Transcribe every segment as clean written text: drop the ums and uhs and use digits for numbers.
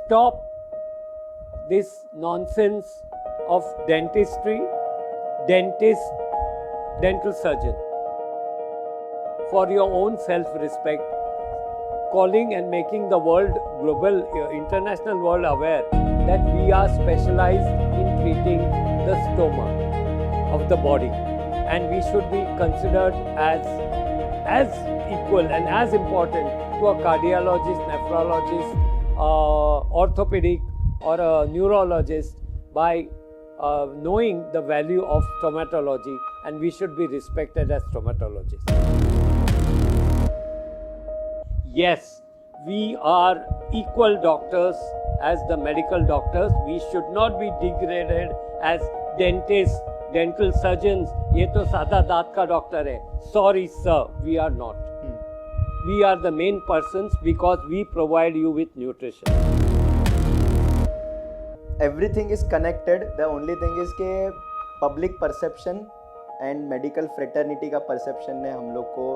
stop this nonsense of dentistry, dentist, dental surgeon. For your own self-respect, calling and making the world global, international world aware that we are specialized in treating the stoma of the body, and we should be considered as equal and as important to a cardiologist, nephrologist, orthopedic or a neurologist by knowing the value of stomatology, and we should be respected as stomatologists. Yes, we are equal doctors as the medical doctors. We should not be degraded as dentists, dental surgeons. ये तो सादा दांत का doctor है. Sorry sir, we are not. We are the main persons because we provide you with nutrition. Everything is connected. The only thing is कि public perception and medical fraternity का perception ने हम लोग को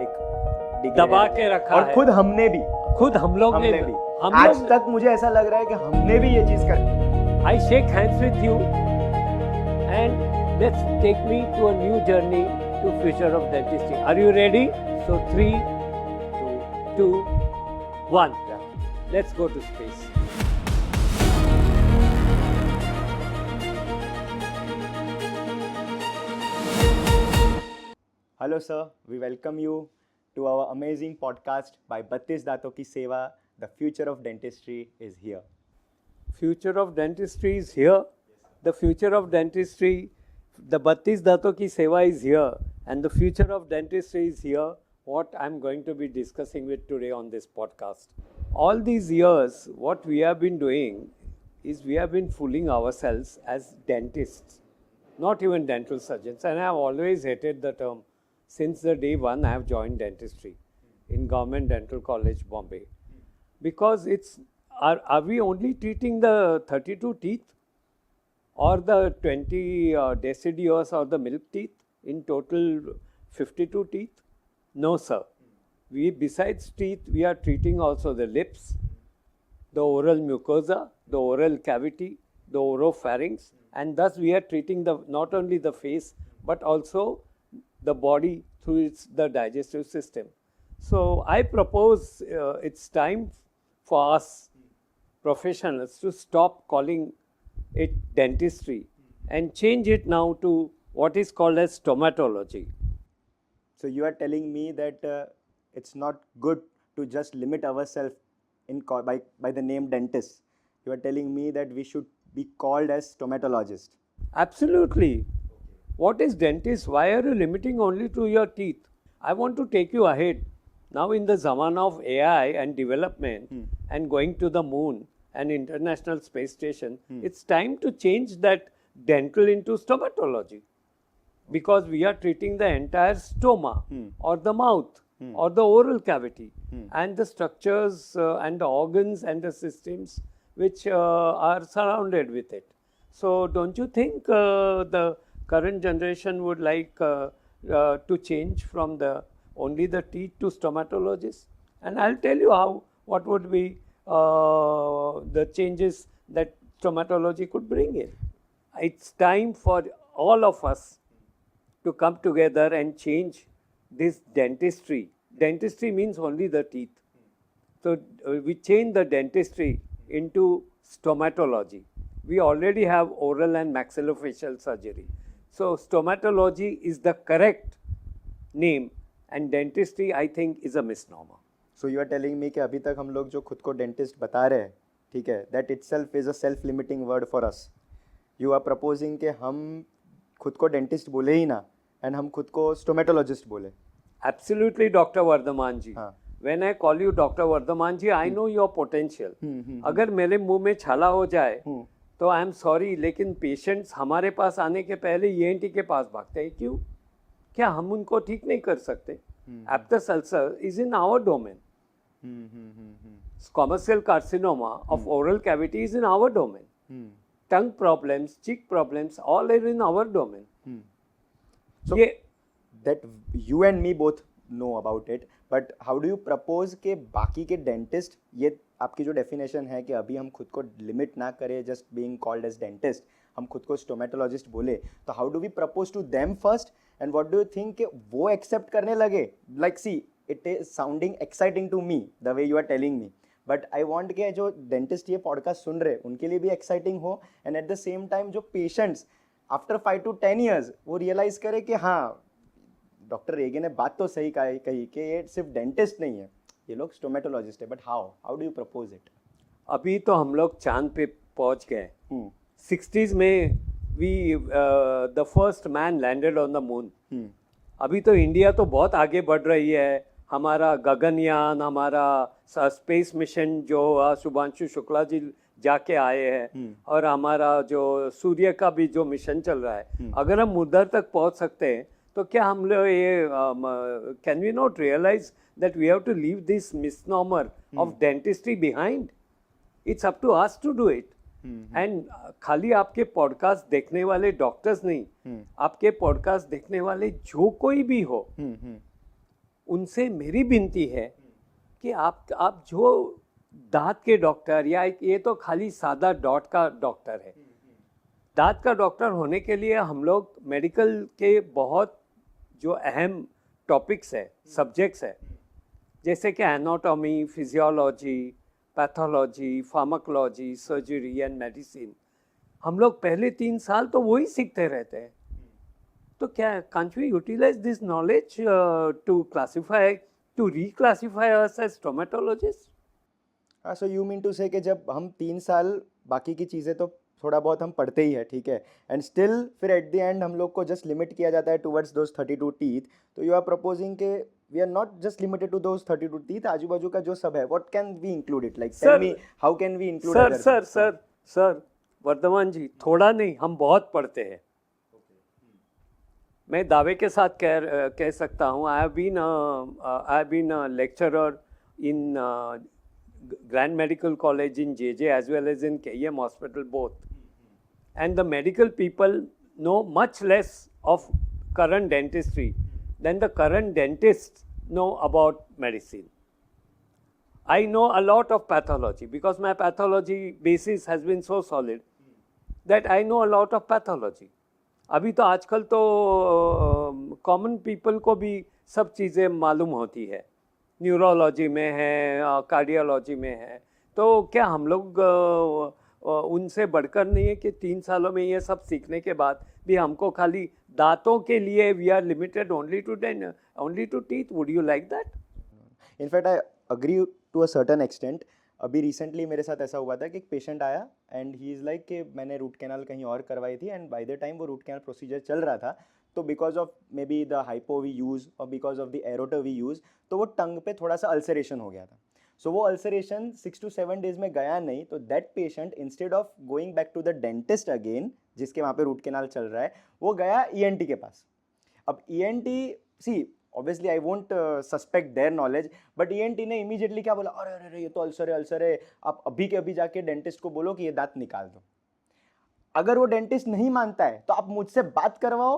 एक दबा के रखा और है. खुद हमने भी हम लोग ने भी आज तक मुझे ऐसा लग रहा है कि हमने भी ये चीज कर. I shake hands with you and let's take me to a new journey to future of dentistry. Are you ready? So 3, 2, 1. Let's go to space. Hello sir, we welcome you to our amazing podcast by 32 दांतों की सेवा. The future of dentistry is here. Future of dentistry is here. The future of dentistry, the 32 दांतों की सेवा is here, and the future of dentistry is here. What I'm going to be discussing with today on this podcast. All these years, what we have been doing is we have been fooling ourselves as dentists, not even dental surgeons. And I have always hated the term. Since the day one, I have joined dentistry in Government Dental College, Bombay. Because are we only treating the 32 teeth or the 20 deciduous or the milk teeth? In total 52 teeth? No sir. Besides teeth, we are treating also the lips, the oral mucosa, the oral cavity, the oropharynx, and thus we are treating not only the face but also the body through the digestive system. So I propose it's time for us professionals to stop calling it dentistry and change it now to what is called as stomatology. So you are telling me that it's not good to just limit ourselves by the name dentist. You are telling me that we should be called as stomatologist. Absolutely. What is dentist? Why are you limiting only to your teeth? I want to take you ahead. Now in the zamana of AI and development and going to the moon and International Space Station, it's time to change that dental into stomatology. Because we are treating the entire stoma or the mouth or the oral cavity and the structures and the organs and the systems which are surrounded with it. So don't you think the current generation would like to change from only the teeth to stomatologists? And I'll tell you what would be the changes that stomatology could bring in. It's time for all of us to come together and change this dentistry. Dentistry means only the teeth. So we change the dentistry into stomatology. We already have oral and maxillofacial surgery. So stomatology is the correct name and dentistry I think is a misnomer. So you are telling me कि अभी तक हम लोग जो खुद को dentist बता रहे हैं, ठीक है, that itself is a self-limiting word for us. You are proposing कि हम खुद को dentist बोले ही ना and हम खुद को stomatologist बोले. Absolutely, Dr. Vardhaman ji. When I call you Dr. Vardhaman ji, I know your potential. अगर मेरे मुंह में छाला हो जाए तो आई एम सॉरी, लेकिन पेशेंट्स हमारे पास आने के पहले ENT के पास भागते हैं. क्यों? क्या हम उनको ठीक नहीं कर सकते? Aphthous ulcer is in our domain. Squamous cell carcinoma of oral cavity is in our domain. Tongue problems, cheek problems, all are in our domain. So that you and me both know about it, but how do you propose के बाकी के dentist, ये आपकी जो definition है कि अभी हम खुद को लिमिट ना करें just being called as dentist, हम खुद को स्टोमेटोलॉजिस्ट बोले, तो how do we propose to them first, and what do you think कि वो एक्सेप्ट करने लगे? Like see, it is sounding exciting to me the way you are telling me, but I want के जो dentist ये podcast सुन रहे उनके लिए भी एक्साइटिंग हो, and at the same time जो पेशेंट्स आफ्टर 5 to 10 years वो रियलाइज करे कि हाँ, डॉक्टर रेगे ने बात तो सही कही कि ये सिर्फ डेंटिस्ट नहीं है, ये लोग स्टोमेटोलॉजिस्ट है, but how do you propose it? अभी तो हम लोग चांद पे पहुंच गए। 60s में we the first man landed on the moon. अभी तो इंडिया तो बहुत आगे बढ़ रही है। हमारा गगनयान, हमारा स्पेस मिशन जो शुभांशु शुक्ला जी जाके आए हैं, और हमारा जो सूर्य का भी जो मिशन चल रहा है, अगर हम उधर तक पहुंच सकते हैं तो क्या हम लोग ये can we not realise that we have to leave this misnomer of dentistry behind? It's up to us to do it. And खाली आपके पॉडकास्ट देखने वाले डॉक्टर्स नहीं, आपके पॉडकास्ट देखने वाले जो कोई भी हो, उनसे मेरी विनती है कि आप जो दांत के डॉक्टर, या ये तो खाली सादा डॉट का डॉक्टर है, दांत का डॉक्टर होने के लिए हम लोग मेडिकल के बहुत जो अहम टॉपिक्स है, सब्जेक्ट्स है, जैसे कि anatomy, physiology, pathology, pharmacology, surgery and medicine, हम लोग पहले 3 साल तो वही सीखते रहते हैं। तो क्या can't we utilise this knowledge to classify, to reclassify us as stomatologist? So you mean to say कि जब हम 3 साल बाकी की चीज़ें तो थोड़ा बहुत हम पढ़ते ही है, ठीक है, एंड स्टिल फिर एट द एंड हम लोग को जस्ट लिमिट किया जाता है टुवर्ड्स दोज 32 टीथ, तो यू आर प्रपोजिंग के we are not just limited to those 32 teeth, आजू बाजू का जो सब है, what can we include it? Like tell me how can we include? Sir Vardhaman ji, थोड़ा नहीं, हम बहुत पढ़ते हैं। मैं दावे के साथ कह सकता हूँ, I have been a lecturer in Grand Medical College in JJ as well as in KEM Hospital both, and the medical people know much less of current dentistry than the current dentists know about medicine. I know a lot of pathology because my pathology basis has been so solid that I know a lot of pathology. अभी तो आजकल तो common people को भी सब चीज़ें मालूम होती है, न्यूरोलॉजी में है, कार्डियोलॉजी में है, तो क्या हम लोग उनसे बढ़कर नहीं है कि 3 सालों में ये सब सीखने के बाद भी हमको खाली दांतों के लिए we are limited only to teeth? Would you like that? In fact I agree to a certain extent. अभी रिसेंटली मेरे साथ ऐसा हुआ था कि एक पेशेंट आया एंड ही इज़ लाइक कि मैंने रूट कैनाल कहीं और करवाई थी, एंड बाय द टाइम वो रूट कैनाल प्रोसीजर चल रहा था, तो because of maybe the hypo we use और because of the airotor we use, तो वो टंग पे थोड़ा सा अल्सरेशन हो गया था। सो वो अल्सरेशन 6 to 7 डेज में गया नहीं, तो that patient instead of going back to the dentist again, जिसके वहाँ पे रूट कैनाल चल रहा है, वो गया ENT के पास। अब ENT, see obviously I won't suspect their knowledge, but ENT ने इमीडिएटली क्या बोला, अरे अरे ये तो अल्सर है, आप अभी के अभी जाके डेंटिस्ट को बोलो कि ये दांत निकाल दो। अगर वो डेंटिस्ट नहीं मानता है तो आप मुझसे बात करवाओ,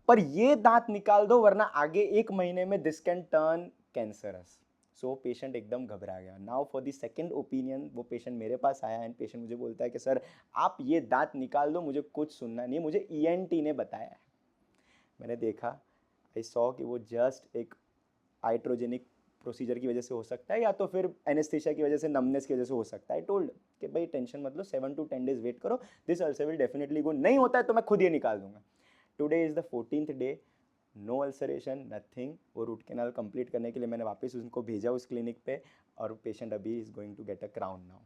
पर ये दांत निकाल दो, वरना आगे 1 महीने में this can turn cancerous. So patient एकदम घबरा गया। Now for the second opinion वो पेशेंट मेरे पास आया एंड पेशेंट मुझे बोलता है कि सर आप ये दांत निकाल दो, मुझे कुछ सुनना नहीं है, मुझे ENT ने बताया है। मैंने देखा, आई सॉ कि वो जस्ट एक आइट्रोजेनिक प्रोसीजर की वजह से हो सकता है, या तो फिर एनेस्थेशिया की वजह से, नमनेस की वजह से हो सकता है। आई टोल्ड कि भाई टेंशन मत लो, 7 to 10 डेज वेट करो, this ulcer will definitely go. नहीं होता है तो मैं खुद ये निकाल दूंगा। Today is the 14th day, no ulceration, nothing. वो रूट कैनाल कंप्लीट करने के लिए मैंने वापस उनको भेजा उस क्लिनिक पे, और पेशेंट अभी is going to get a crown now.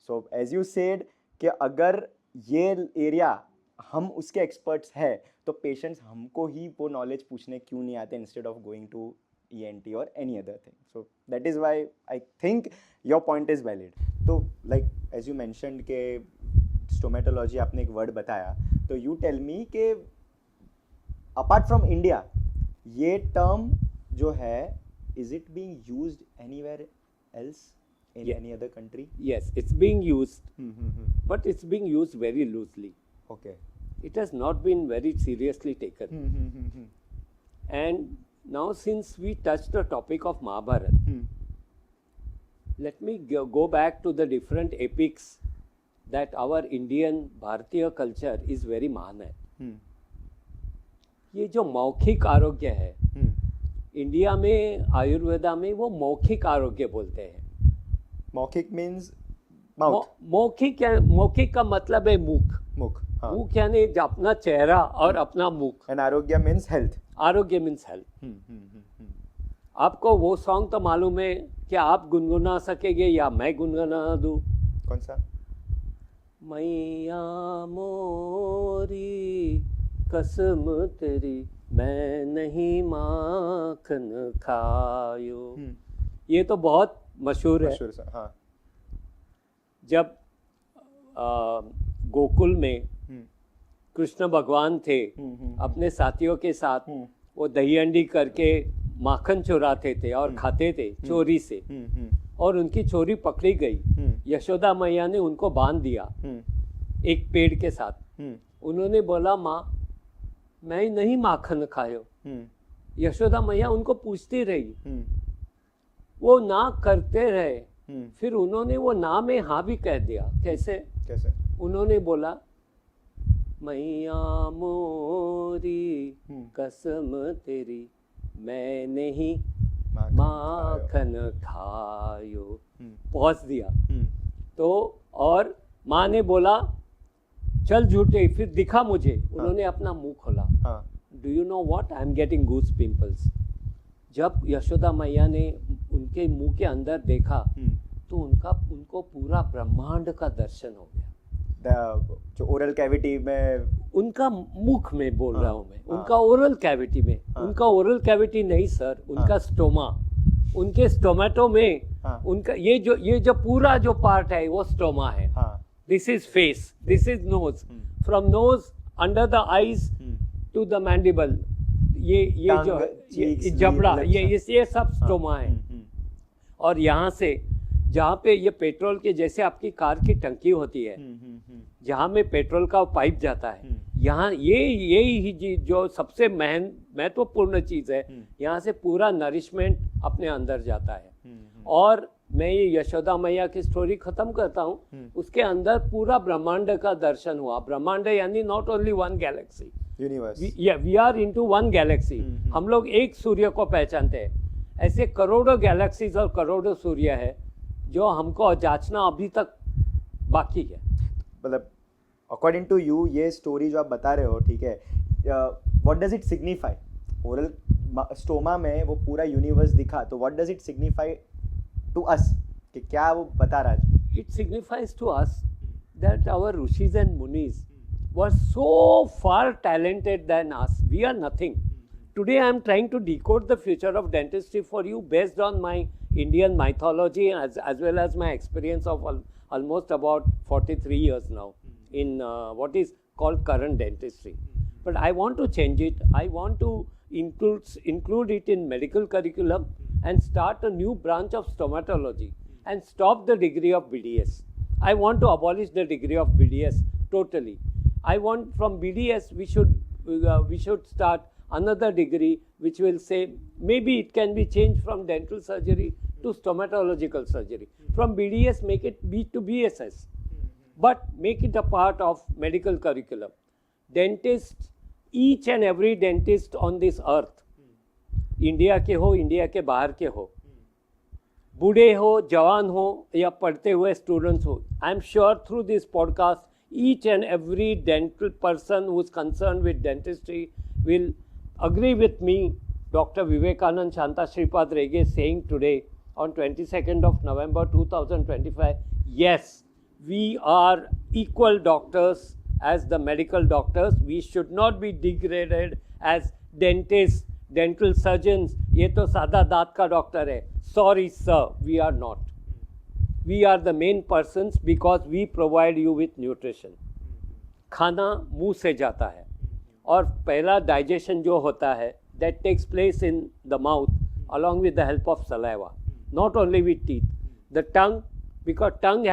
So as you said कि अगर ये एरिया हम उसके एक्सपर्ट्स है, तो पेशेंट्स हमको ही वो नॉलेज पूछने क्यों नहीं आते instead of going to ENT और any other thing. So that is why I think your point is valid. तो लाइक एज यू मैंशनड के स्टोमेटोलॉजी आपने एक वर्ड बताया, तो यू टेल मी के अपार्ट फ्रॉम इंडिया ये टर्म जो है, is it being used anywhere else in any other country? Yes, it's being used, but it's being used very loosely. Okay. It has not been very seriously taken. And Now, since we touched the topic of Mahabharata, let me go back to the different epics that our Indian Bharatiya culture is very महान है. ये जो मौखिक आरोग्य है, India में आयुर्वेदा में वो मौखिक आरोग्य बोलते हैं. मौखिक मीन्स माउथ. मौखिक का मतलब है मुख. हाँ. मुख यानी अपना चेहरा और अपना मुख. एंड आरोग्य मीन्स हेल्थ. आरोग्य मीन्स हेल्थ. आपको वो सॉन्ग तो मालूम है कि आप गुनगुना सकेंगे या मैं गुनगुना दूं? कौन सा? मैया मोरी कसम तेरी मैं नहीं माखन खायो. ये तो बहुत मशहूर है. हाँ. जब गोकुल में कृष्ण भगवान थे अपने साथियों के साथ, वो दही अंडी करके माखन चुराते थे और खाते थे चोरी से, और उनकी चोरी पकड़ी गई. यशोदा मैया ने उनको बांध दिया एक पेड़ के साथ. उन्होंने बोला, माँ मैं नहीं माखन खायो. यशोदा मैया उनको पूछती रही, वो ना करते रहे. फिर उन्होंने वो ना में हाँ भी कह दिया. कैसे? उन्होंने बोला, मैया मोरी कसम तेरी मैं नहीं माखन खायो. पहुंच दिया. तो और माँ ने बोला, चल झूठे, फिर दिखा मुझे. उन्होंने अपना मुंह खोला. Do you know what, I am getting goose pimples. जब यशोदा मैया ने उनके मुंह के अंदर देखा तो उनको पूरा ब्रह्मांड का दर्शन हो गया. जो ओरल कैविटी में, उनका मुख में बोल रहा हूँ मैं, उनका ओरल कैविटी में. उनका ओरल कैविटी नहीं सर, उनका स्टोमा. उनके स्टोमेटो में उनका ये जो पूरा जो पार्ट है वो स्टोमा है. This is face, this is nose, from nose under the eyes to the mandible, ये जो जबड़ा, ये सब स्टोमा है. और यहाँ से जहाँ पे ये पेट्रोल के जैसे आपकी कार की टंकी होती है, जहाँ में पेट्रोल का पाइप जाता है, यहाँ यही जो सबसे महत्वपूर्ण चीज़ है, यहाँ से पूरा नरिशमेंट अपने अंदर जाता है. और मैं ये यशोदा मैया की स्टोरी खत्म करता हूँ. उसके अंदर पूरा ब्रह्मांड का दर्शन हुआ. ब्रह्मांड यानी not only one galaxy, universe. We are into one galaxy. हम लोग एक सूर्य को पहचानते हैं. ऐसे करोड़ों गैलेक्सीज और करोड़ों सूर्य है जो हमको जांचना अभी तक बाकी है. मतलब अकॉर्डिंग टू यू ये स्टोरी जो आप बता रहे हो, ठीक है, what does it signify? Oral stoma में वो पूरा यूनिवर्स दिखा, तो what does it signify to us? कि क्या वो बता रहा है? It signifies to us that our ऋषिज एंड मुनीज were so far talented than us. We are nothing. Today I am trying to decode the future of dentistry for you based on my Indian mythology as well as my experience of almost about 43 years now in what is called current dentistry. But I want to change it. I want to include it in medical curriculum and start a new branch of stomatology and stop the degree of BDS. I want to abolish the degree of BDS totally. I want from BDS we should start another degree which will say maybe it can be changed from dental surgery to stomatological surgery. From BDS make it to BSS, but make it a part of medical curriculum. Dentists, each and every dentist on this earth, India के हो, India के बाहर के हो, बूढ़े हो, जवान हो या पढ़ते हुए स्टूडेंट्स हो, I am sure through this podcast each and every dental person who is concerned with dentistry will agree with me, Dr. Vivekanand Shanta Shripad Rege, saying today on 22nd of November 2025, yes, we are equal doctors as the medical doctors. We should not be degraded as dentists, dental surgeons. ये तो सादा दांत का doctor है. Sorry sir, we are not. We are the main persons because we provide you with nutrition. खाना मुंह से जाता है और पहला डाइजेशन जो होता है that takes place in the mouth along with the help of saliva, not only with teeth. The tongue, because tongue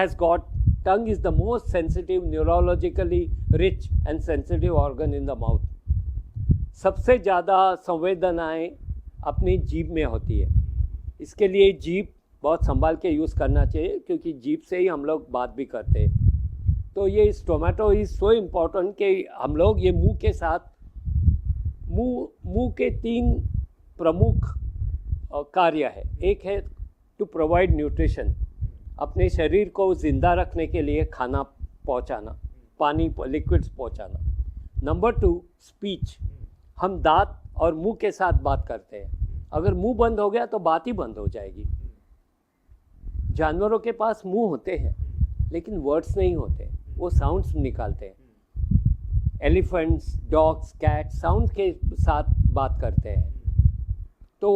is the most sensitive, neurologically rich and sensitive organ in the mouth. सबसे ज़्यादा संवेदनाएं अपनी जीभ में होती है। इसके लिए जीभ बहुत संभाल के यूज़ करना चाहिए, क्योंकि जीभ से ही हम लोग बात भी करते हैं। तो ये स्टोमेटो इज़ सो इम्पोर्टेंट कि हम लोग ये मुंह के साथ, मुंह के 3 प्रमुख कार्य है। एक है टू प्रोवाइड न्यूट्रिशन, अपने शरीर को ज़िंदा रखने के लिए खाना पहुंचाना, पानी लिक्विड्स पहुंचाना। नंबर 2 स्पीच, हम दांत और मुंह के साथ बात करते हैं। अगर मुंह बंद हो गया तो बात ही बंद हो जाएगी। जानवरों के पास मुंह होते हैं लेकिन वर्ड्स नहीं होते, वो साउंड्स निकालते हैं। एलिफेंट्स, डॉग्स, कैट साउंड के साथ बात करते हैं। तो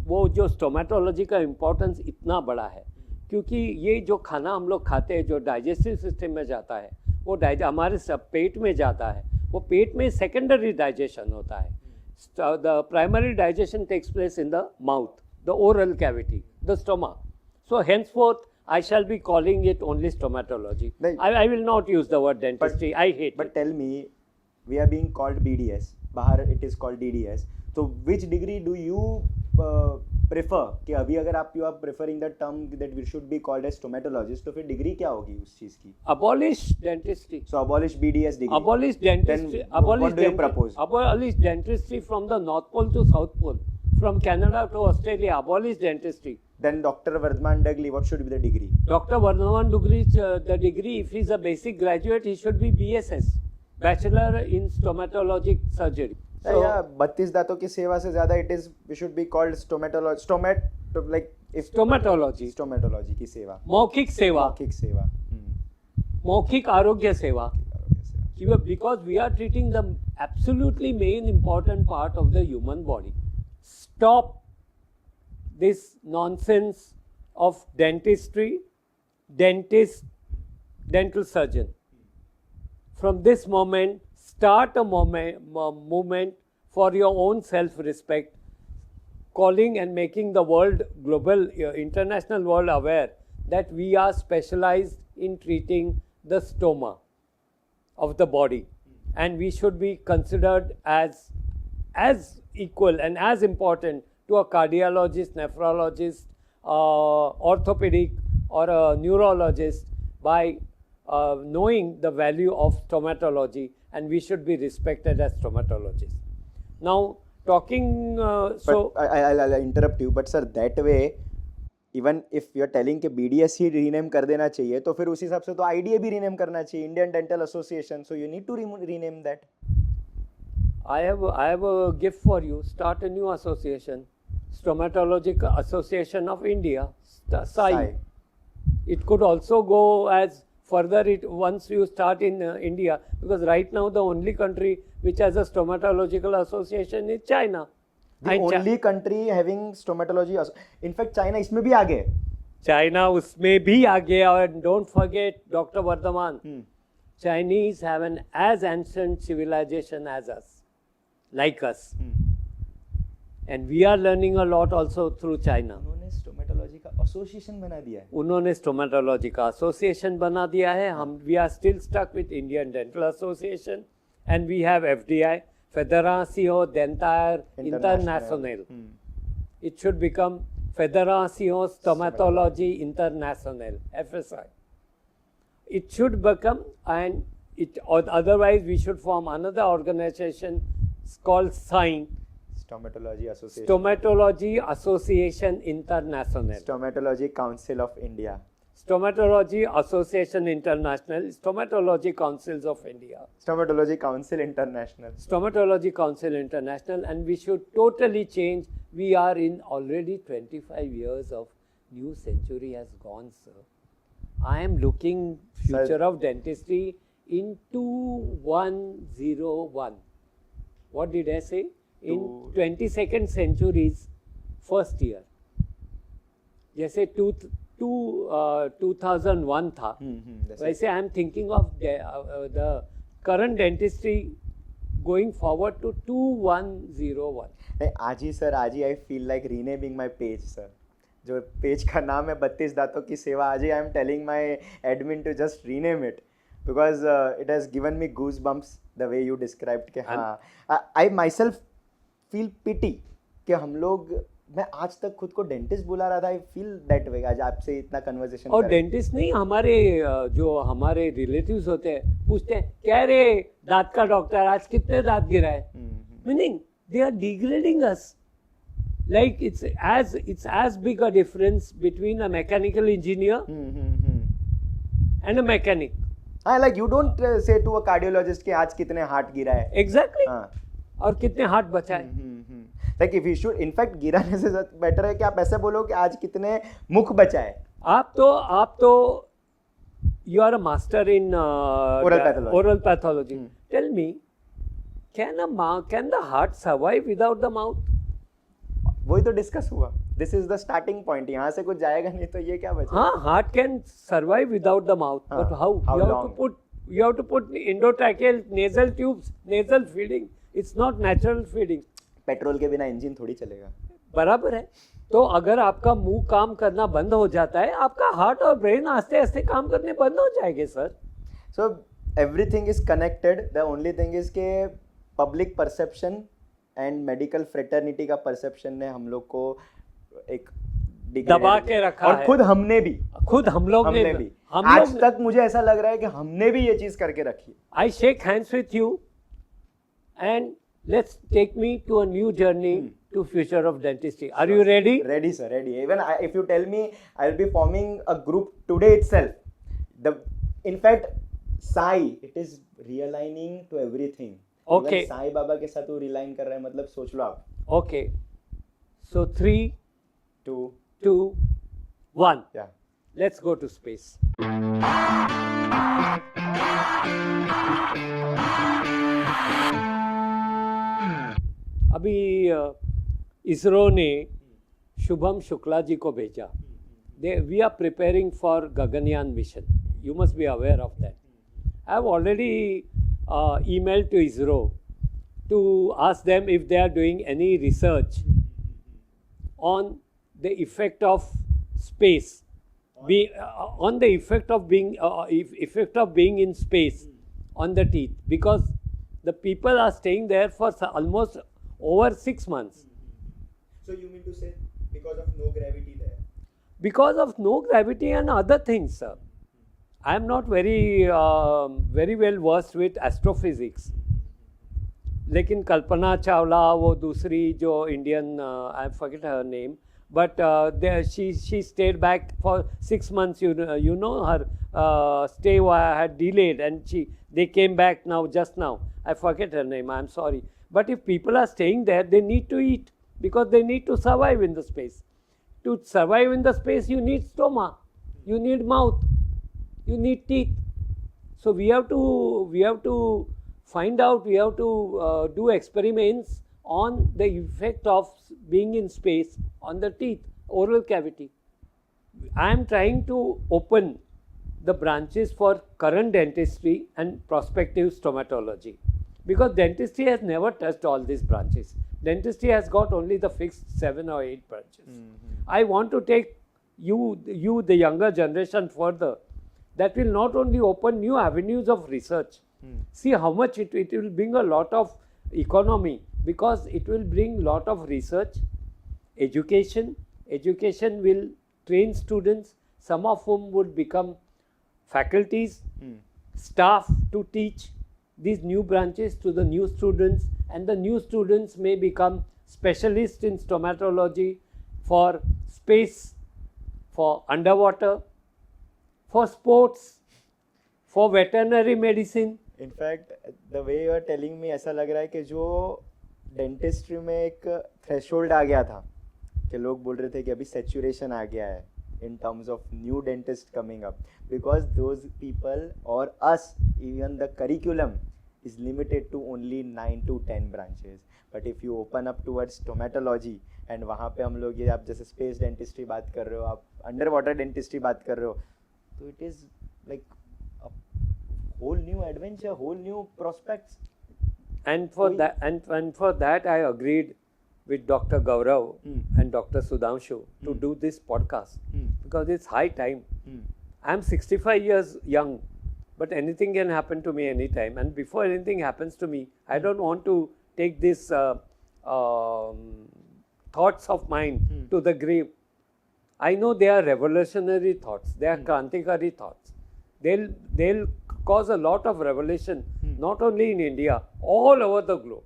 वो जो स्टोमेटोलॉजी का इम्पोर्टेंस इतना बड़ा है, क्योंकि ये जो खाना हम लोग खाते हैं, जो डाइजेस्टिव सिस्टम में जाता है, वो हमारे सब पेट में जाता है। वो पेट में सेकेंडरी डाइजेशन होता है। The primary digestion takes place in the mouth, the oral cavity, the stoma. So henceforth, I shall be calling it only stomatology. I will not use the word dentistry. I hate but it. tell me, we are being called BDS. Bahar it is called DDS. So which degree do you prefer? कि अभी अगर आप you are preferring the term that we should be called as stomatologist, तो फिर degree क्या होगी उस चीज की? Abolish dentistry. So abolish BDS degree. Abolish dentistry. Then what do you propose? Abolish dentistry from the North Pole to South Pole, from Canada to Australia. Abolish dentistry. Then Dr. Vardhaman Dugli, what should be the degree? Dr. Vardhaman Dugli, the degree, if he is a basic graduate, he should be BSS, Bachelor in Stomatologic Surgery. So, yeah, 32 दांतों की सेवा से ज्यादा it is we should be called stomatology, like if stomatology, stomatology की सेवा, मौखिक सेवा, मौखिक सेवा, मौखिक आरोग्य सेवा. Because we are treating the absolutely main important part of the human body. Stop this nonsense of dentistry, dentist, dental surgeon. From this moment, start a movement for your own self-respect, calling and making the world global, international world aware that we are specialized in treating the stoma of the body, and we should be considered as equal and as important to a cardiologist, nephrologist, orthopedic or a neurologist by knowing the value of stomatology, and we should be respected as stomatologists. Now, talking but I'll interrupt you, but sir, that way, even if you're telling कि BDS ही rename कर देना चाहिए, तो फिर उस हिसाब से तो IDA भी rename करना चाहिए, Indian Dental Association. So you need to rename that. I have a gift for you. Start a new association, Stomatological Association of India, SAI. It could also go as further once you start in India, because right now the only country which has a stomatological association is China. The only country having stomatology, in fact China इसमें भी आगे है. China उसमें भी आगे, and don't forget Dr. Vardhaman, Chinese have an as ancient civilization as us, like us. And we are learning a lot also through China. उन्होंने stomatology का association बना दिया है. उन्होंने stomatology का association बना दिया है. We are still stuck with Indian Dental Association, and we have FDI, Federación Dental Internacional. It should become Federación Stomatology Internacional, FSI. It should become, and otherwise we should form another organization called SIGN, Stomatology Association. Stomatology Association International. Stomatology Council of India. Stomatology Association International, Stomatology Councils of India. Stomatology Council International. Stomatology Council International, and we should totally change. We are in already 25 years of new century has gone, sir. I am looking future of dentistry in 2101. What did I say? In 22nd century's first year. जैसे 2001 था, वैसे I am thinking of the current dentistry going forward to 2101. नहीं, आज ही sir, आज ही I feel like renaming my page, sir. जो page का नाम है 32 दांतों की सेवा, आज ही I am telling my admin to just rename it, because it has given me goosebumps the way you described के हाँ, I myself feel pity कि हम लोग, मैं आज तक खुद को डेंटिस्ट बुला रहा था, आई फील दैट वे आज आपसे इतना कन्वर्सेशन और डेंटिस्ट नहीं, हमारे जो हमारे रिलेटिव्स होते हैं पूछते हैं क्या रे दांत का डॉक्टर आज कितने दांत गिराए, meaning they are degrading us. Like it's as big a difference between a mechanical engineer and a mechanic. हाँ, like you don't say to a cardiologist कि आज कितने हार्ट गिरा है. Exactly. हाँ. और कितने हार्ट बचाए. Like if you should, in fact गिराने से बेटर है कि आप ऐसे बोलो कि आज कितने मुख बचाए. आप तो you are a master in oral pathology. Tell me, can the heart survive without the mouth? वही तो डिस्कस हुआ. This is the starting point. यहाँ से कुछ जाएगा नहीं तो ये क्या बचा. हाँ, heart can survive without the mouth, but how you have to put endotracheal nasal tubes, nasal feeding. It's not natural feeding. Petrol के बिना इंजन थोड़ी चलेगा. बराबर है. तो अगर आपका मुंह काम करना बंद हो जाता है, आपका हार्ट और ब्रेन आस्ते आस्ते काम करने बंद हो जाएंगे sir. So everything is connected. The only thing is के public perception and medical fraternity का परसेप्शन ने हम लोग को एक दबा के रखा और है. खुद हम लोग ने भी आज तक मुझे ऐसा लग रहा है कि हमने भी ये चीज करके रखी. I shake hands with you and let's take me to a new journey to future of dentistry. Are you ready? Ready sir, ready. Even if you tell me, I will be forming a group today itself. In fact, Sai, it is realigning to everything. Okay. Sai Baba के साथ वो रिलाइन कर रहा है, मतलब सोच लो आप. Okay. So 3, 2, 1. Yeah. Let's go to space. अभी इसरो ने शुभम शुक्ला जी को भेजा. We are preparing for Gaganyaan mission. You must be aware of that. I have already emailed to ISRO to ask them if they are doing any research on the effect of space, on the effect of being in space on the teeth, because the people are staying there for almost over 6 months. So you mean to say because of no gravity there? Because of no gravity and other things, sir. I am not very well versed with astrophysics. लेकिन कल्पना चावला, वो दूसरी जो Indian, I forget her name, but she stayed back for 6 months. You know her stay had delayed, and they came back just now. I forget her name. I am sorry. But if people are staying there, they need to eat because they need to survive in the space. To survive in the space, you need stoma, you need mouth, you need teeth. So we have to find out. We have to do experiments on the effect of being in space on the teeth, oral cavity. I am trying to open the branches for current dentistry and prospective stomatology, because dentistry has never touched all these branches. Dentistry has got only the fixed 7 or 8 branches. I want to take you the younger generation further. That will not only open new avenues of research. See how much it will bring a lot of economy, because it will bring lot of research, education. Education will train students, some of whom would become faculties, staff to teach these new branches to the new students, and the new students may become specialists in stomatology, for space, for underwater, for sports, for veterinary medicine. In fact, the way you are telling me, ऐसा लग रहा है कि जो dentistry में एक threshold आ गया था कि लोग बोल रहे थे कि अभी सैचुरेशन आ गया है in terms of new dentists coming up, because those people or us, even the curriculum is limited to only 9 to 10 branches. But if you open up towards stomatology, and वहाँ पे हम लोग ये आप जैसे स्पेस डेंटिस्ट्री बात कर रहे हो, आप अंडर वाटर डेंटिस्ट्री बात कर रहे हो, तो it is like whole new adventure, whole new prospects. And for that I agreed with Dr. Gaurav and Dr. Sudhanshu to do this podcast, because it's high time. I'm 65 years young, but anything can happen to me anytime. And before anything happens to me, I don't want to take this thoughts of mine to the grave. I know they are revolutionary thoughts. They are Krantikari thoughts. They'll cause a lot of revolution, not only in India, all over the globe.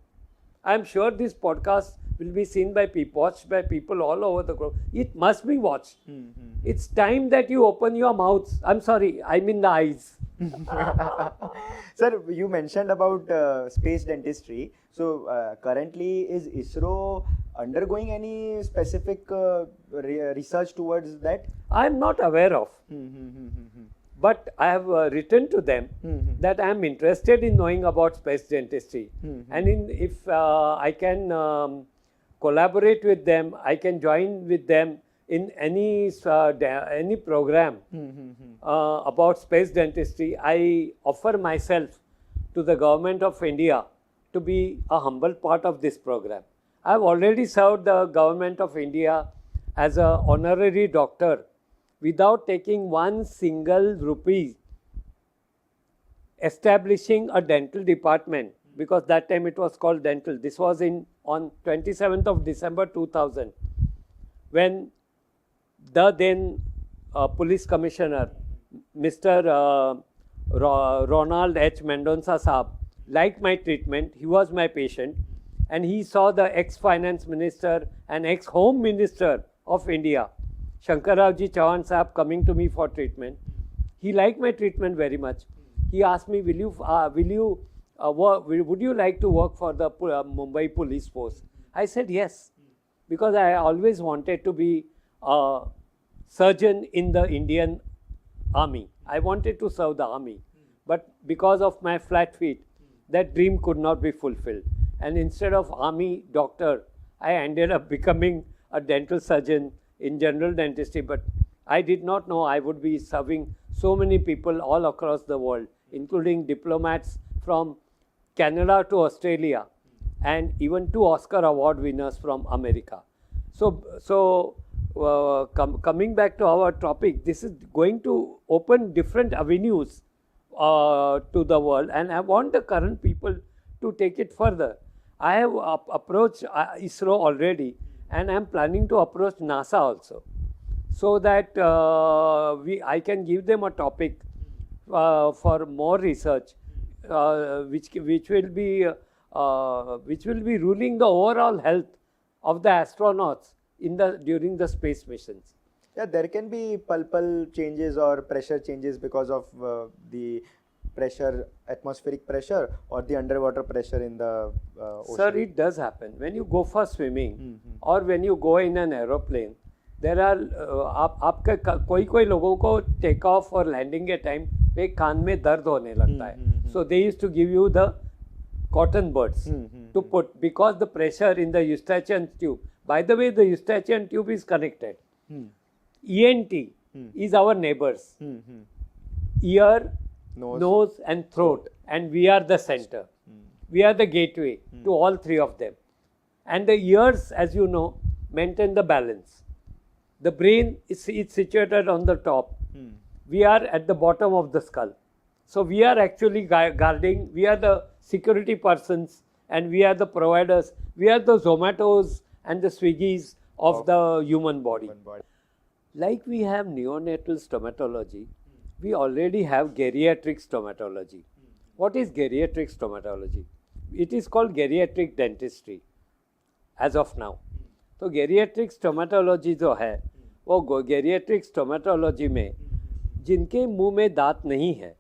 I'm sure this podcast will be seen by people, watched by people all over the globe. It must be watched. It's time that you open your mouths. I'm sorry, I mean the eyes. Sir, you mentioned about space dentistry. So currently, is ISRO undergoing any specific research towards that? I'm not aware of. But I have written to them that I am interested in knowing about space dentistry. And if I can collaborate with them, I can join with them in any program about space dentistry. I offer myself to the government of India to be a humble part of this program. I have already served the government of India as an honorary doctor without taking one single rupee, establishing a dental department, because that time it was called dental. This was on 27th of December 2000, when the then police commissioner, Mr. Ronald H. Mendonca Saab, liked my treatment. He was my patient, and he saw the ex-finance minister and ex-home minister of India, Shankarrao-ji Chauhan Saab, coming to me for treatment. He liked my treatment very much. He asked me, would you like to work for the Mumbai police force? I said yes, because I always wanted to be a surgeon in the Indian army. I wanted to serve the army, but because of my flat feet, that dream could not be fulfilled. And instead of army doctor, I ended up becoming a dental surgeon in general dentistry. But I did not know I would be serving so many people all across the world, including diplomats from Canada to Australia, and even 2 Oscar award winners from America. So coming back to our topic, this is going to open different avenues to the world, and I want the current people to take it further. I have approached ISRO already, and I am planning to approach NASA also, so that I can give them a topic for more research, which will be ruling the overall health of the astronauts during the space missions. Yeah, there can be pulpal changes or pressure changes because of the pressure, atmospheric pressure, or the underwater pressure in the ocean. Sir, it does happen. When you go for swimming or when you go in an aeroplane, there are कोई लोगों को take off और landing के time पे कान में दर्द होने लगता है. So they used to give you the cotton buds to put, because the pressure in the Eustachian tube. By the way, the Eustachian tube is connected. ENT is our neighbors. Ear, nose and throat, and we are the center. We are the gateway to all three of them. And the ears, as you know, maintain the balance. The brain is situated on the top. We are at the bottom of the skull. So we are actually guarding, we are the security persons, and we are the providers. We are the Zomatos and the Swiggis of the human body. Like we have neonatal stomatology, we already have geriatric stomatology. What is geriatric stomatology? It is called geriatric dentistry as of now. तो geriatric stomatology जो है, वो geriatric stomatology में जिनके मुंह में दांत नहीं है,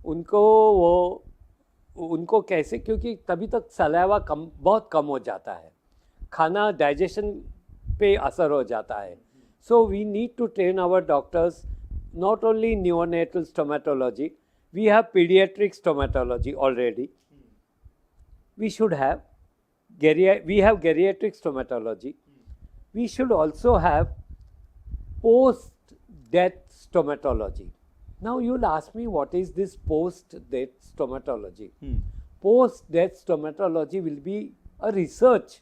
उनको कैसे, क्योंकि तभी तक सलाइवा बहुत कम हो जाता है, खाना डाइजेशन पे असर हो जाता है. So we need to train our doctors not only in neonatal stomatology, we have pediatric stomatology already. We should have geriatric stomatology. We should also have post-death stomatology. Now you'll ask me, what is this post-death stomatology? Post-death stomatology will be a research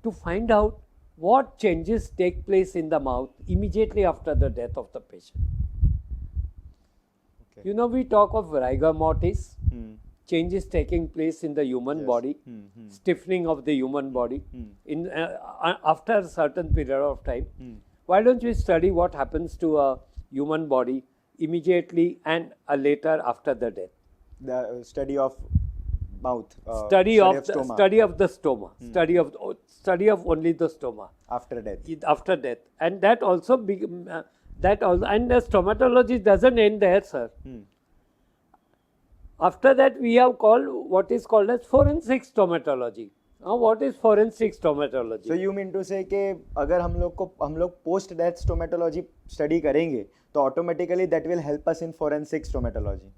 to find out what changes take place in the mouth immediately after the death of the patient. Okay. You know, we talk of rigor mortis, changes taking place in the human body, stiffening of the human body in after a certain period of time. Why don't you study what happens to a human body immediately and later after the death? The study of mouth. Study of stoma study of the stoma. Study of only the stoma after death. after death, and that also that also, and the stomatology doesn't end there, sir. After that, we have called what is called as forensic stomatology. Now, what is forensic stomatology? So you mean to say कि अगर हम लोग post death stomatology study करेंगे तो automatically that will help us in forensic stomatology.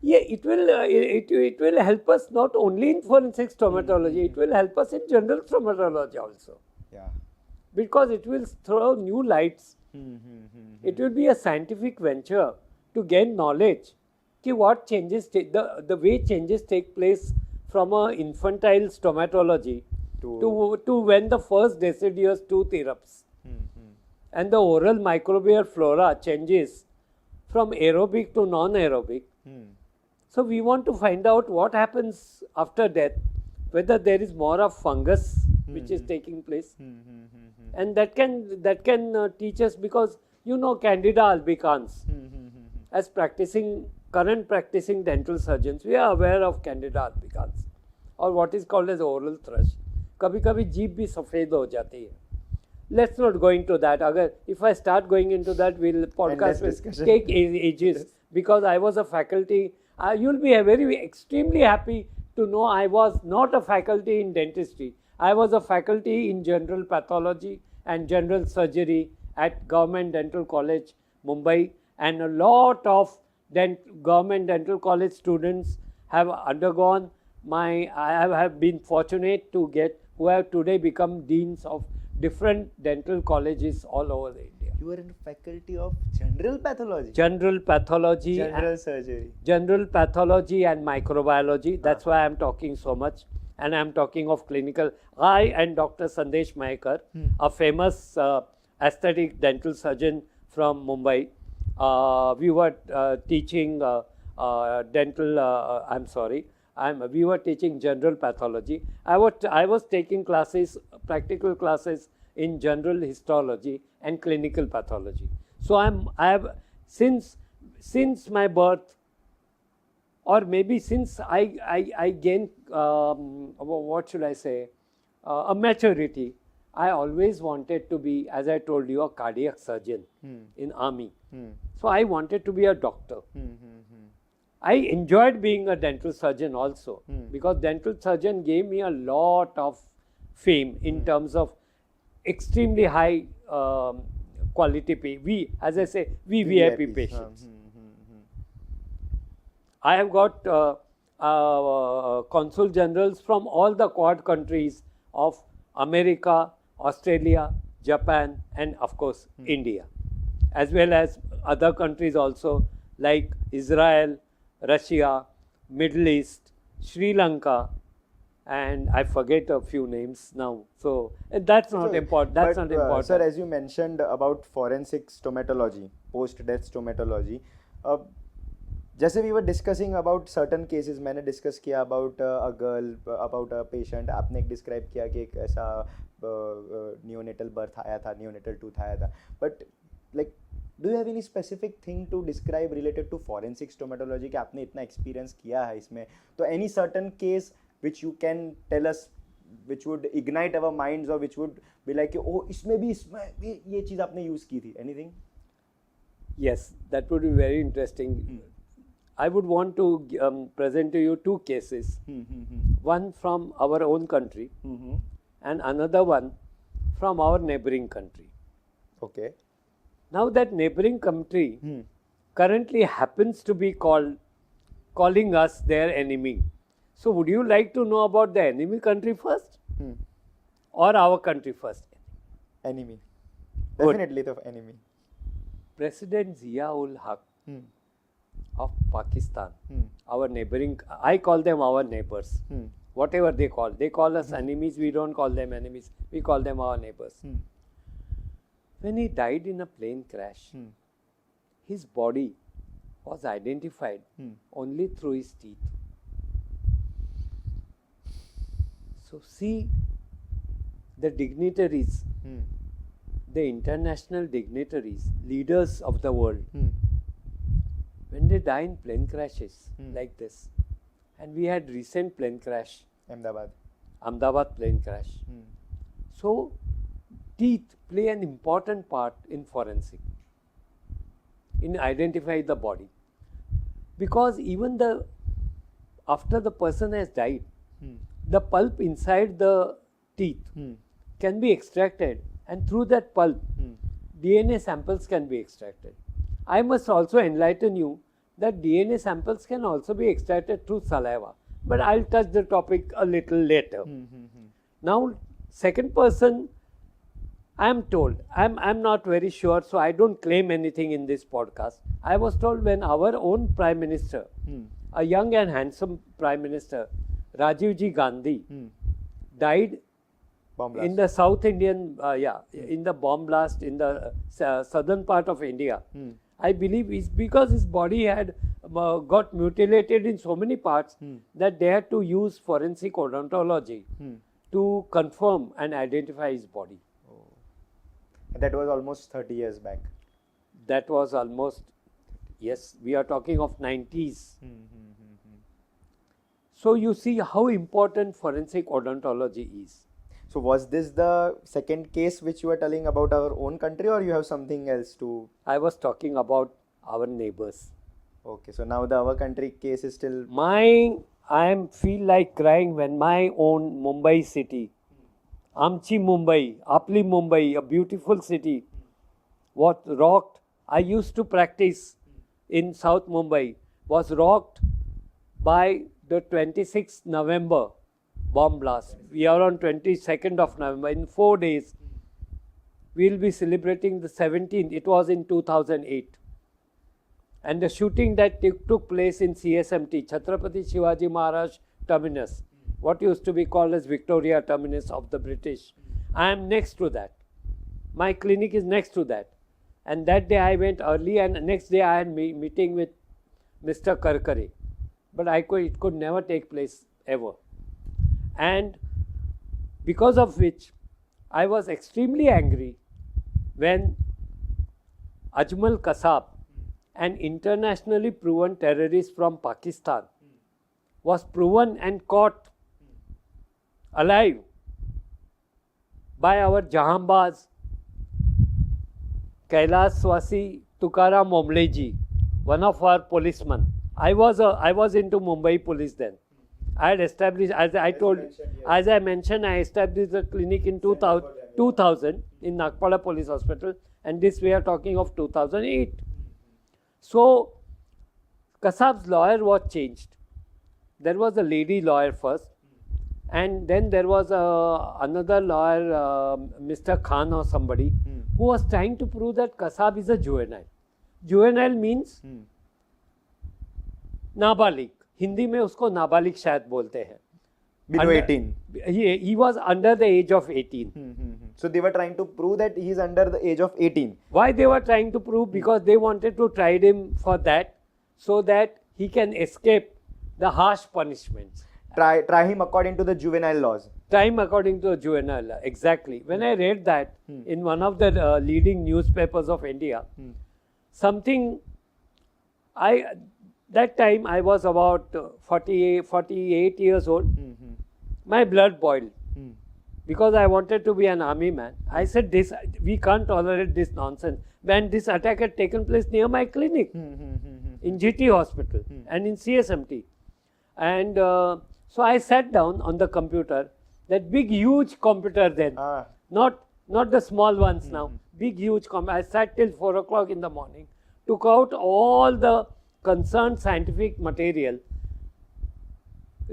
Yeah, it will help us not only in forensic stomatology, it will help us in general stomatology also. Yeah. Because it will throw new lights. It will be a scientific venture to gain knowledge. Ki what changes, the way changes take place from a infantile stomatology to when the first deciduous tooth erupts. And the oral microbial flora changes from aerobic to non-aerobic. So we want to find out what happens after death, whether there is more of fungus which is taking place. And that can teach us, because you know Candida albicans. As current practicing dental surgeons, we are aware of Candida albicans, or what is called as oral thrush. कभी कभी जीभ भी सफ़ेद हो जाती है. Let's not go into that. If I start going into that, podcast will take ages. Because I was a faculty, you'll be extremely happy to know I was not a faculty in dentistry. I was a faculty in general pathology and general surgery at Government Dental College, Mumbai, and a lot of government dental college students have undergone I have been fortunate to get, who have today become deans of different dental colleges all over India. You were in faculty of general pathology. General pathology. General surgery. General pathology and microbiology. That's why I'm talking so much. And I'm talking of clinical. I and Dr. Sandesh Mahekar, a famous aesthetic dental surgeon from Mumbai, we were teaching we were teaching general pathology. I was taking classes, practical classes in general histology and clinical pathology. So I have since my birth, or maybe since I gained what should I say, a maturity, I always wanted to be, as I told you, a cardiac surgeon in army. So I wanted to be a doctor. I enjoyed being a dental surgeon also, because dental surgeon gave me a lot of fame in terms of extremely high quality pay. As I say, VIP patients. I have got consul generals from all the Quad countries of America, Australia, Japan, and of course India, as well as other countries also like Israel, Russia, Middle East, Sri Lanka, and I forget a few names now. So that's not important. That's not important. Sir, as you mentioned about forensic stomatology, post-death stomatology, जैसे we were discussing about certain cases, मैंने discuss किया about a girl, about a patient. आपने एक describe किया कि एक ऐसा neonatal birth आया था, neonatal tooth आया था. But like, do you have any specific thing to describe related to forensic stomatology कि आपने इतना experience किया है इसमें? तो any certain case which you can tell us, which would ignite our minds, or which would be like, oh, इसमें ये चीज़ आपने use की थी? Anything? Yes, that would be very interesting. I would want to present to you two cases. One from our own country and another one from our neighboring country. Okay. Now that neighboring country currently happens to be calling us their enemy. So would you like to know about the enemy country first or our country first? Enemy. Good. Definitely the enemy. President Zia-ul-Haq of Pakistan, our neighboring, I call them our neighbors, whatever they call us enemies, we don't call them enemies, we call them our neighbors. When he died in a plane crash, his body was identified only through his teeth. So see the dignitaries, Hmm. the international dignitaries, leaders of the world, Hmm. when they die in plane crashes like this, and we had recent plane crash, Ahmedabad plane crash. Hmm. So teeth play an important part in forensic, in identify the body, because even after the person has died, Hmm. the pulp inside the teeth Hmm. can be extracted, and through that pulp Hmm. DNA samples can be extracted. I must also enlighten you that DNA samples can also be extracted through saliva, but I'll touch the topic a little later. Hmm. Hmm. Hmm. Now, second person, I am told, I'm not very sure, so I don't claim anything in this podcast. I was told when our own Prime Minister, Hmm. a young and handsome Prime Minister, Rajiv Ji Gandhi, Hmm. died Bomb blast. in the South Indian, in the bomb blast in the southern part of India. Hmm. I believe it's because his body had got mutilated in so many parts that they had to use forensic odontology Hmm. to confirm and identify his body. That was almost 30 years back. That was almost, yes, we are talking of 90s. Hmm. Hmm. Hmm. Hmm. So you see how important forensic odontology is. So was this the second case which you were telling about our own country, or you have something else to? I was talking about our neighbors. Okay, so now the our country case is still. I feel like crying when my own Mumbai city, Amchi Mumbai, Apli Mumbai, a beautiful city, was rocked. I used to practice in South Mumbai, was rocked by the 26th November bomb blast. We are on 22nd of November. In 4 days, we will be celebrating the 17th. It was in 2008. And the shooting that took place in CSMT, Chhatrapati Shivaji Maharaj Terminus, what used to be called as Victoria Terminus of the British. I am next to that. My clinic is next to that. And that day I went early, and next day I had meeting with Mr. Karkare. But it could never take place ever. And because of which I was extremely angry when Ajmal Kasab, an internationally proven terrorist from Pakistan, was proven and caught alive by our Jahambaz Kailaswasi Tukaram Omleji, one of our policemen. I was into Mumbai police then. I had established, as I mentioned, I established a clinic in 2000 in Nagpala Police Hospital, and this we are talking of 2008. So, Kasab's lawyer was changed. There was a lady lawyer first, and then there was another lawyer, Mr. Khan or somebody, who was trying to prove that Kasab is a juvenile. Juvenile means नाबालिग. हिंदी में उसको नाबालिग शायद बोलते हैं. Below 18. He was under the age of 18. So they were trying to prove that he is under the age of 18. Why they were trying to prove? Because they wanted to try him for that, so that he can escape the harsh punishments. Try him according to the juvenile laws. Try him according to the juvenile law. Exactly. When I read that in one of the leading newspapers of India, something that time I was about 48 years old. My blood boiled because I wanted to be an army man. I said, we can't tolerate this nonsense. When this attack had taken place near my clinic in GT hospital and in CSMT. And so I sat down on the computer, that big huge computer then, not the small ones now, big huge computer. I sat till 4 o'clock in the morning, took out all the concerned scientific material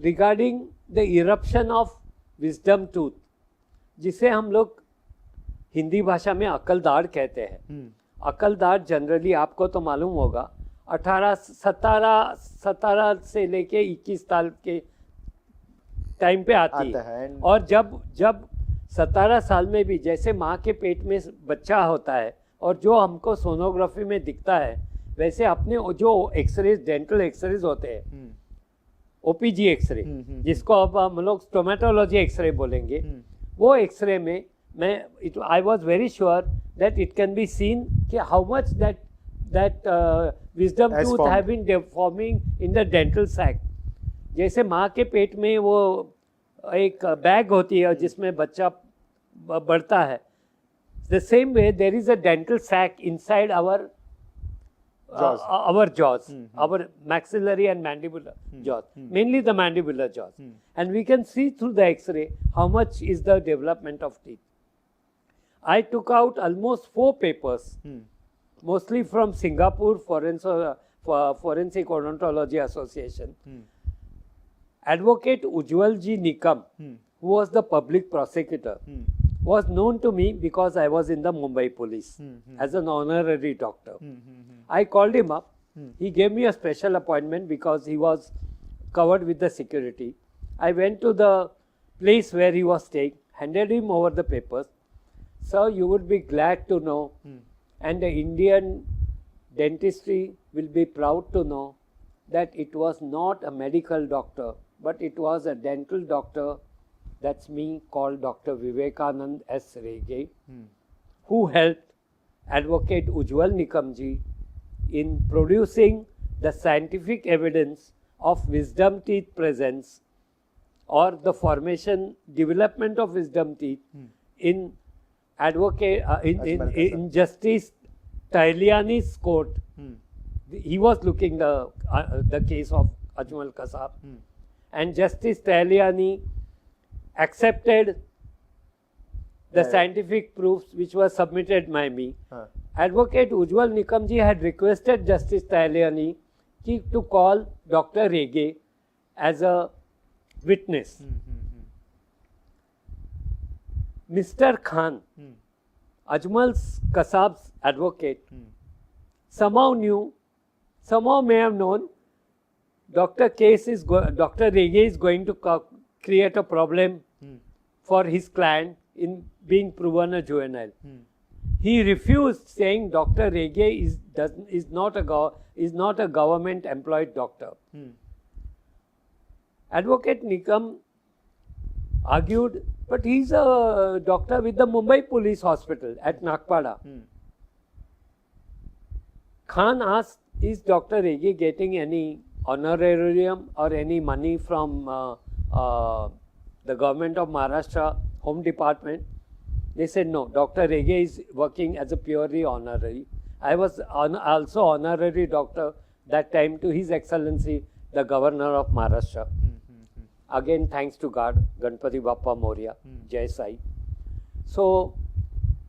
regarding the eruption of wisdom tooth, जिसे हम लोग हिंदी भाषा में अकलदाढ़ कहते हैं. अकलदाढ़ generally आपको तो मालूम होगा 17 से लेके 21 साल के टाइम पे आती है. और जब 17 साल में भी जैसे माँ के पेट में बच्चा होता है और जो हमको सोनोग्राफी में दिखता है, वैसे अपने जो एक्सरेज, डेंटल एक्सरेज होते हैं, ओपीजी एक्सरे, जिसको अब हम लोग स्टोमेटोलॉजी एक्सरे बोलेंगे, वो एक्सरे में मैं I was very sure that it can be seen कि how much that wisdom tooth have been forming in the dental sac. जैसे माँ के पेट में वो एक बैग होती है जिसमें बच्चा बढ़ता है, the same way there is a dental sac inside our jaws, our maxillary and mandibular jaws, mainly the mandibular jaws, and we can see through the x-ray how much is the development of teeth. I took out almost 4 papers, mostly from Singapore Forensic Odontology Association. Advocate Ujjwal Ji Nikam, who was the public prosecutor, was known to me because I was in the Mumbai police as an honorary doctor. I called him up. He gave me a special appointment because he was covered with the security. I went to the place where he was staying, handed him over the papers. Sir, you would be glad to know, and the Indian dentistry will be proud to know, that it was not a medical doctor, but it was a dental doctor. That's me, called Dr. Vivekanand S. Rege, who helped Advocate Ujjwal Nikam ji in producing the scientific evidence of wisdom teeth presence or the development of wisdom teeth in in Justice Tailiani's court. He was looking the case of Ajmal Kasab, and Justice Tailiani accepted the scientific proofs which were submitted by me. Advocate Ujjwal Nikam ji had requested Justice Tailiani to call Dr. Rege as a witness. Mr. Khan, Ajmal Kasab's advocate, somehow may have known Dr. Rege is going to create a problem for his client in being proven a juvenile. He refused, saying Dr. Rege is not a government employed doctor. Advocate Nikam argued, but he's a doctor with the Mumbai Police Hospital at Nagpada. Khan asked, is Dr. Rege getting any honorarium or any money from the government of Maharashtra Home Department? They said no, Dr. Rege is working as a purely honorary. I was also honorary doctor that time to His Excellency the Governor of Maharashtra. Again, thanks to God, Ganpati Bappa Moria, Jai Sai. So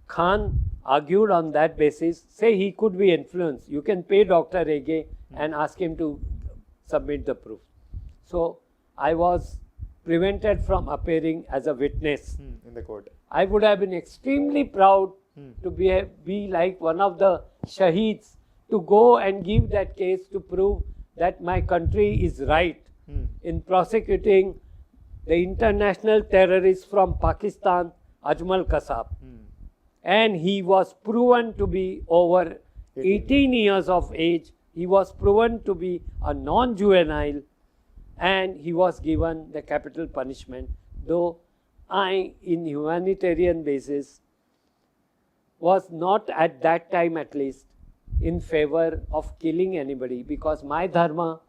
Khan argued on that basis, say he could be influenced. You can pay Dr. Rege and ask him to submit the proof. So I was prevented from appearing as a witness in the court. I would have been extremely proud to be like one of the shaheeds, to go and give that case to prove that my country is right in prosecuting the international terrorist from Pakistan, Ajmal Kasab. And he was proven to be over 18 years of age. He was proven to be a non-juvenile, and he was given the capital punishment, though I, in humanitarian basis, was not at that time at least in favor of killing anybody, because my dharma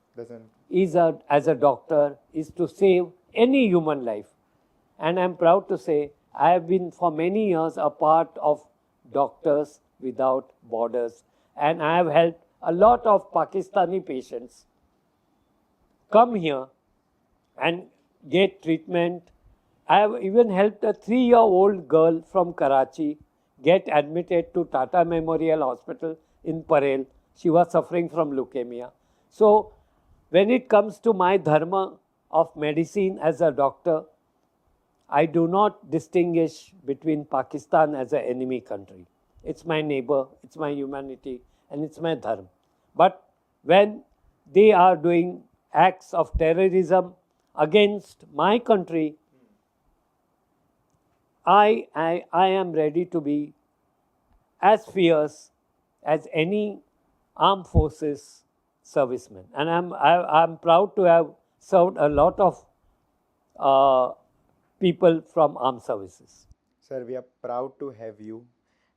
is as a doctor is to save any human life. And I'm proud to say I have been for many years a part of Doctors Without Borders, and I have helped a lot of Pakistani patients come here and get treatment. I have even helped a 3-year-old girl from Karachi get admitted to Tata Memorial Hospital in Parel. She was suffering from leukemia. So when it comes to my dharma of medicine as a doctor, I do not distinguish between Pakistan as an enemy country. It's my neighbor, it's my humanity, and it's my dharma. But when they are doing acts of terrorism against my country, I am ready to be as fierce as any armed forces serviceman. And I'm proud to have served a lot of people from armed services. Sir, we are proud to have you,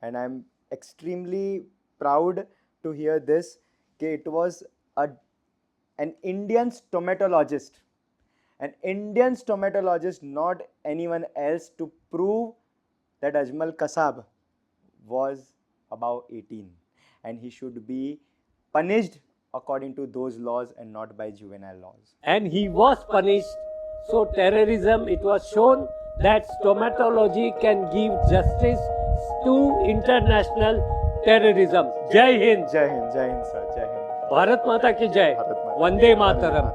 and I'm extremely proud to hear this. That it was an Indian stomatologist, not anyone else, to prove that Ajmal Kasab was above 18, and he should be punished according to those laws and not by juvenile laws. And he was punished. So terrorism, it was shown that stomatology can give justice to international terrorism. Jai Hind. Jai Hind, sir, Jai Hind. Bharat माता की जय. भारत माता. वंदे मातरम.